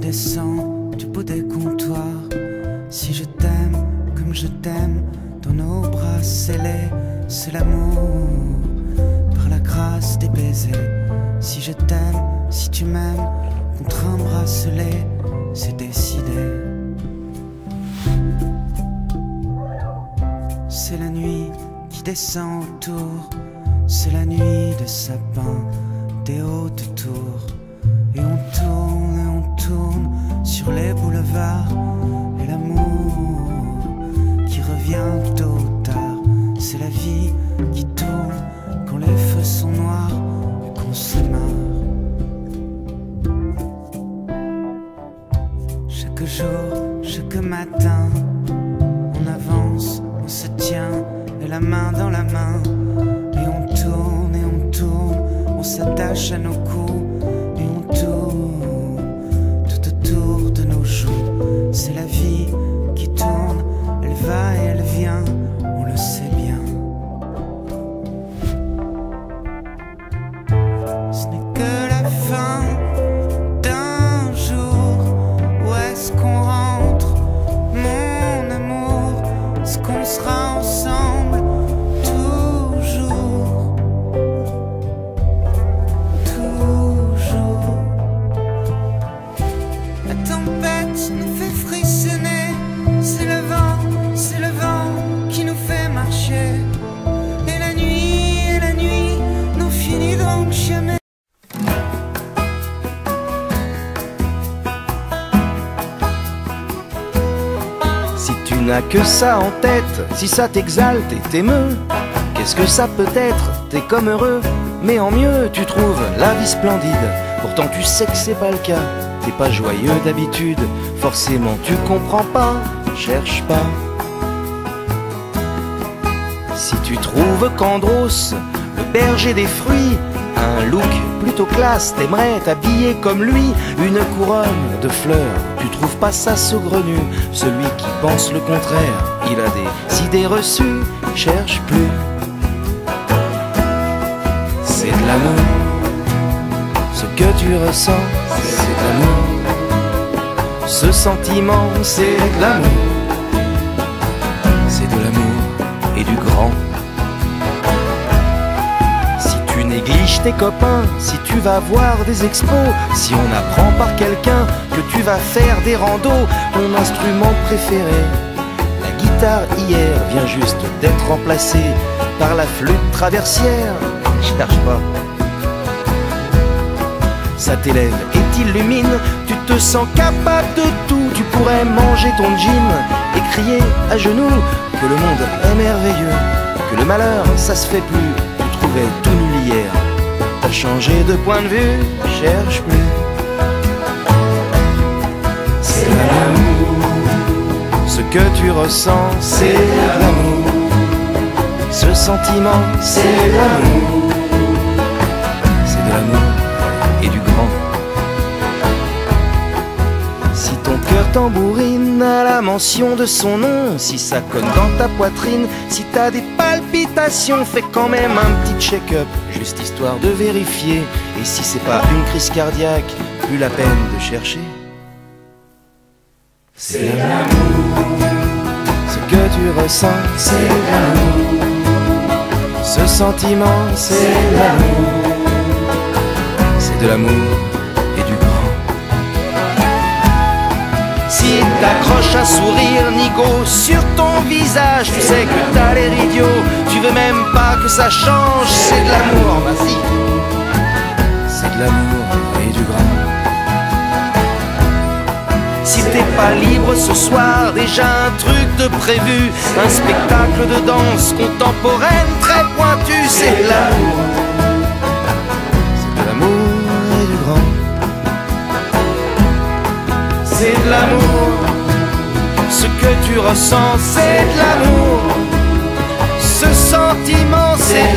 descends du bout des comptoirs. Si je t'aime comme je t'aime, dans nos bras scellés, c'est l'amour par la grâce des baisers. Si je t'aime, si tu m'aimes, contre un bracelet, c'est décidé. C'est la nuit qui descend autour, c'est la nuit de sapin, des hautes tours. Et on tourne sur les boulevards. Et l'amour qui revient tôt ou tard. C'est la vie qui tourne quand les feux sont noirs et qu'on se marre. Chaque jour, chaque matin, on avance, on se tient, et la main dans la main. Et on tourne, on s'attache à nos coups. Et on tourne tout autour de nos joues. C'est la vie qui tourne, elle va et elle vient, on le sait bien. Ce n'est que la fin d'un jour. Où est-ce qu'on rentre, mon amour? Est-ce qu'on sera ensemble toujours? Toujours. La tempête nous fait frissonner. C'est le vent qui nous fait marcher. Et la nuit n'en finit donc jamais. Si tu n'as que ça en tête, si ça t'exalte et t'émeut, qu'est-ce que ça peut être? T'es comme heureux, mais en mieux tu trouves la vie splendide. Pourtant tu sais que c'est pas le cas, t'es pas joyeux d'habitude. Forcément tu comprends pas, cherche pas. Si tu trouves qu'Andros, le berger des fruits, a un look plutôt classe, t'aimerais t'habiller comme lui, une couronne de fleurs, tu trouves pas ça saugrenu. Celui qui pense le contraire, il a des idées reçues, cherche plus. C'est de l'amour, ce que tu ressens, c'est de l'amour. Ce sentiment, c'est de l'amour. C'est de l'amour et du grand. Si tu négliges tes copains, si tu vas voir des expos, si on apprend par quelqu'un que tu vas faire des randos, ton instrument préféré, la guitare hier, vient juste d'être remplacée par la flûte traversière. Cherche pas. Ça t'élève et t'illumine, tu te sens capable de tout. Tu pourrais manger ton jean et crier à genoux que le monde est merveilleux, que le malheur ça se fait plus. Tu trouvais tout nul hier, t'as changé de point de vue, cherche plus. C'est l'amour, ce que tu ressens, c'est l'amour. Ce sentiment, c'est l'amour. C'est de l'amour et du grand. Si ton cœur tambourine à la mention de son nom, si ça cogne dans ta poitrine, si t'as des palpitations, fais quand même un petit check-up, juste histoire de vérifier. Et si c'est pas une crise cardiaque, plus la peine de chercher. C'est l'amour, ce que tu ressens, c'est l'amour. Ce sentiment, c'est l'amour. C'est de l'amour et du grand. Si t'accroches un sourire nigo sur ton visage, tu sais que t'as l'air idiot, tu veux même pas que ça change. C'est de l'amour, vas-y. C'est de l'amour et du grand. Si t'es pas libre ce soir, déjà un truc de prévu, un spectacle de danse contemporaine très pointu, c'est de l'amour. C'est de l'amour et du grand. C'est de l'amour, ce que tu ressens, c'est de l'amour. Ce sentiment, c'est de